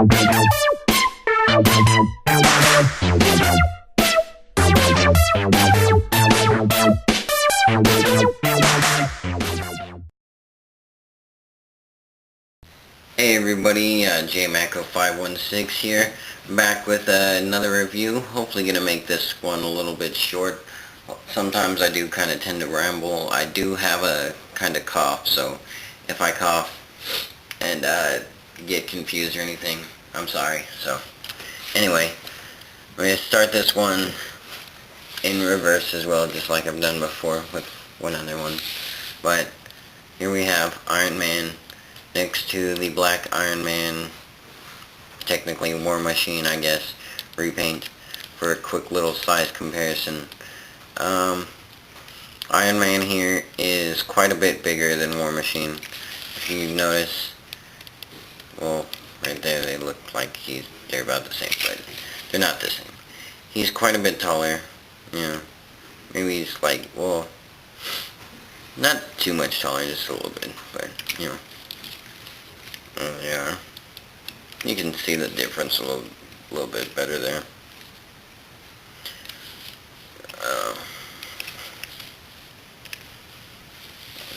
Hey everybody, JMacro516 here, back with another review. Hopefully gonna make this one a little bit short. Sometimes I do kind of tend to ramble. I do have a kind of cough, so if I cough and get confused or anything, I'm sorry. So anyway, we're gonna start this one in reverse as well, just like I've done before with one other one. But here we have Iron Man next to the black Iron Man, technically War Machine, I guess, repaint, for a quick little size comparison. Iron Man here is quite a bit bigger than War Machine. If you notice, well, right there they look like they're about the same, but they're not the same. He's quite a bit taller, maybe he's like, well, not too much taller, just a little bit, but, yeah, you can see the difference a little bit better there.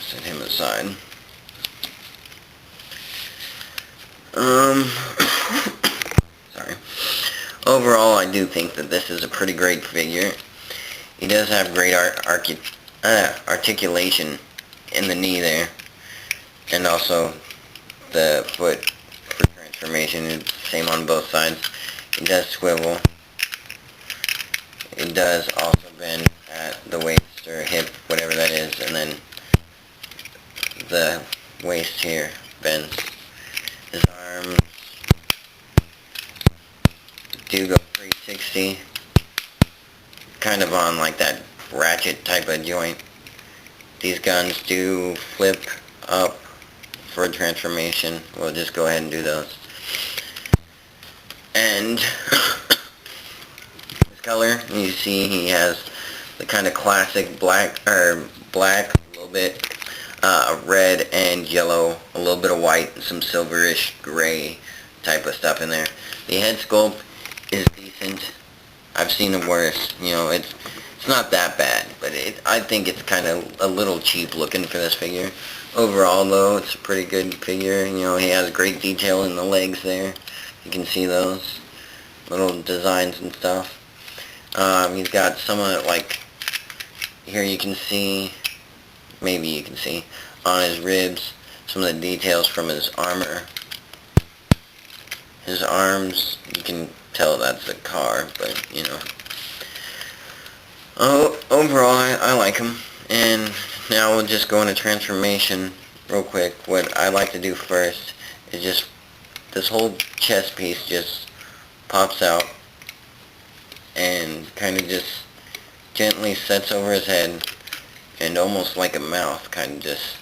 Set him aside. Sorry. Overall, I do think that this is a pretty great figure. He does have great articulation in the knee there, and also the foot for transformation is the same on both sides. It does swivel. It does also bend at the waist or hip, whatever that is, and then the waist here bends. His arms do go 360, kind of on like that ratchet type of joint. These guns do flip up for transformation. We'll just go ahead and do those. And his color, you see he has the kind of classic black, a little bit red and yellow, a little bit of white, and some silverish gray type of stuff in there. The head sculpt is decent. I've seen it worse. It's not that bad, but I think it's kind of a little cheap looking for this figure. Overall, though, it's a pretty good figure. He has great detail in the legs there. You can see those little designs and stuff. He's got some of it, like, here you can see, maybe you can see, on his ribs, some of the details from his armor. His arms, you can tell that's a car, but, overall, I like him. And now we'll just go into transformation real quick. What I like to do first is just, this whole chest piece just pops out and kind of just gently sets over his head, and almost like a mouth kind of just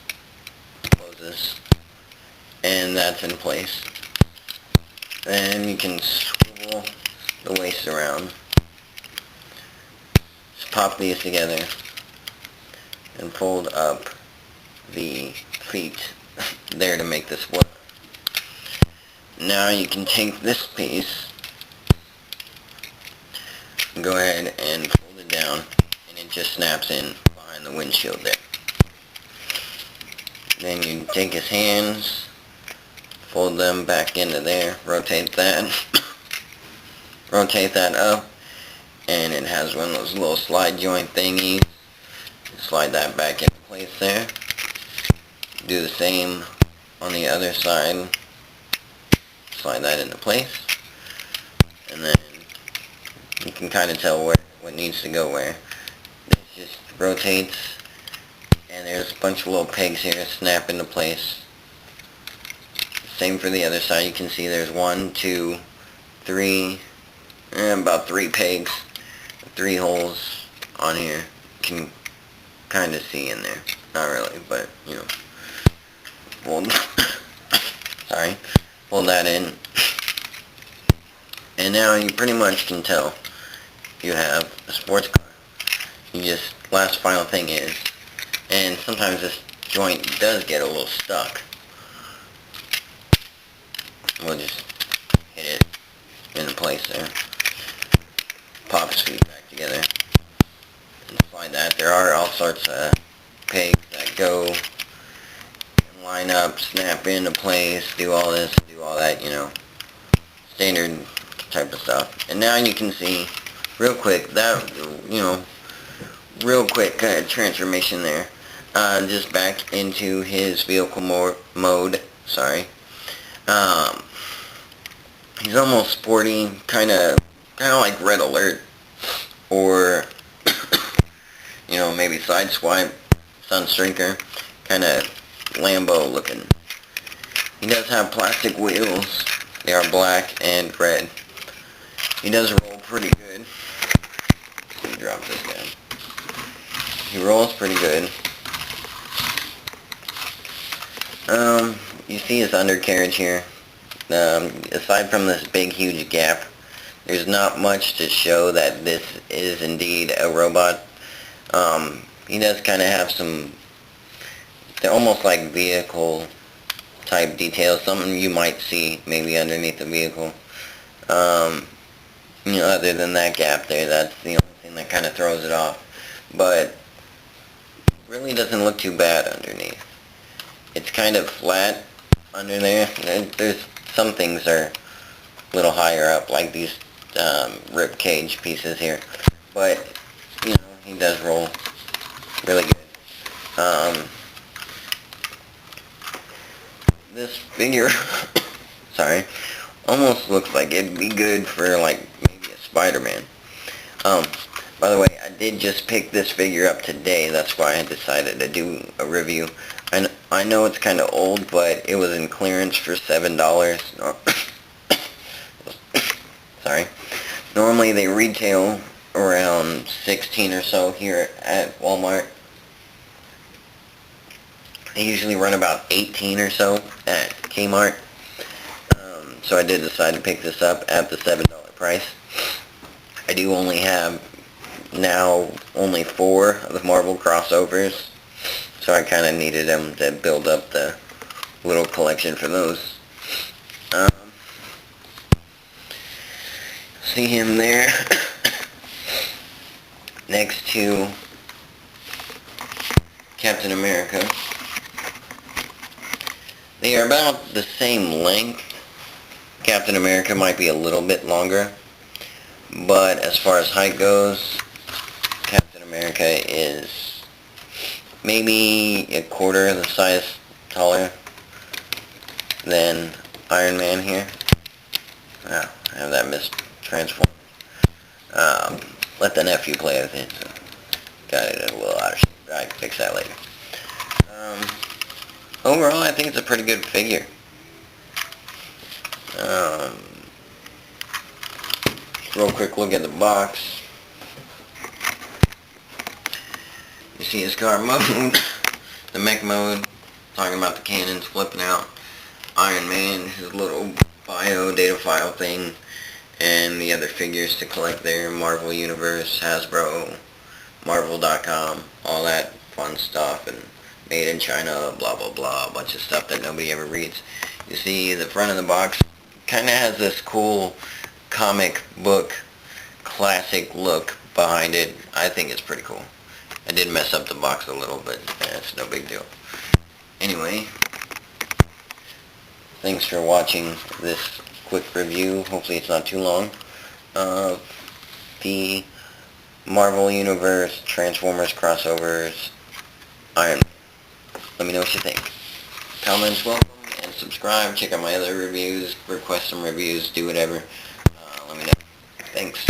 closes, and that's in place. Then you can swivel the waist around. Just pop these together and fold up the feet there to make this work. Now you can take this piece and go ahead and fold it down, and it just snaps in behind the windshield there. Then you take his hands, fold them back into there, rotate that, rotate that up, and it has one of those little slide joint thingies. Slide that back into place there. Do the same on the other side. Slide that into place. And then you can kind of tell what needs to go where. It just rotates, and there's a bunch of little pegs here snap into place. Same for the other side. You can see there's 1, 2, 3, about 3 pegs, 3 holes on here. You can kind of see in there. Not really, but, fold, sorry, fold that in. And now you pretty much can tell you have a sports car. Last final thing is, and sometimes this joint does get a little stuck. We'll just hit place there. Pop his feet back together. And slide that. There are all sorts of pegs that go and line up, snap into place, do all this, do all that, you know. Standard type of stuff. And now you can see, real quick, that, you know, real quick transformation there. Just back into his vehicle mode. Sorry. He's almost sporty, kind of like Red Alert, or you know, maybe Sideswipe, Sunstreaker, kind of Lambo looking. He does have plastic wheels. They are black and red. He does roll pretty good. Let me drop this down. He rolls pretty good. You see his undercarriage here. Aside from this big huge gap, there's not much to show that this is indeed a robot. He does kind of have some, they're almost like vehicle type details, something you might see maybe underneath the vehicle. You know, other than that gap there, that's the only thing that kind of throws it off. But really doesn't look too bad underneath. It's kind of flat under there. There's some things are a little higher up, like these rib cage pieces here. But, you know, he does roll really good. This figure, sorry, almost looks like it'd be good for, like, maybe a Spider-Man. By the way, I did just pick this figure up today. That's why I decided to do a review. I know it's kind of old, but it was in clearance for $7. Sorry. Normally they retail around 16 or so here at Walmart. They usually run about 18 or so at Kmart. So I did decide to pick this up at the $7 price. I do only have now only 4 of the Marvel crossovers, so I kind of needed them to build up the little collection for those. See him there next to Captain America. They are about the same length. Captain America might be a little bit longer, but as far as height goes, Captain America is maybe a quarter of the size taller than Iron Man here. Wow, I have that mistransformed. Let the nephew play with it. So got it a little out of shape. I can fix that later. Overall, I think it's a pretty good figure. Real quick look at the box. You see his car mode, the mech mode, talking about the cannons flipping out, Iron Man, his little bio data file thing, and the other figures to collect there, Marvel Universe, Hasbro, Marvel.com, all that fun stuff, and made in China, blah blah blah, a bunch of stuff that nobody ever reads. You see the front of the box kind of has this cool comic book classic look behind it. I think it's pretty cool. I did mess up the box a little, but it's no big deal. Anyway, thanks for watching this quick review. Hopefully it's not too long. The Marvel Universe, Transformers crossovers, Iron Man. Let me know what you think. Comments welcome, and subscribe. Check out my other reviews. Request some reviews. Do whatever. Let me know. Thanks.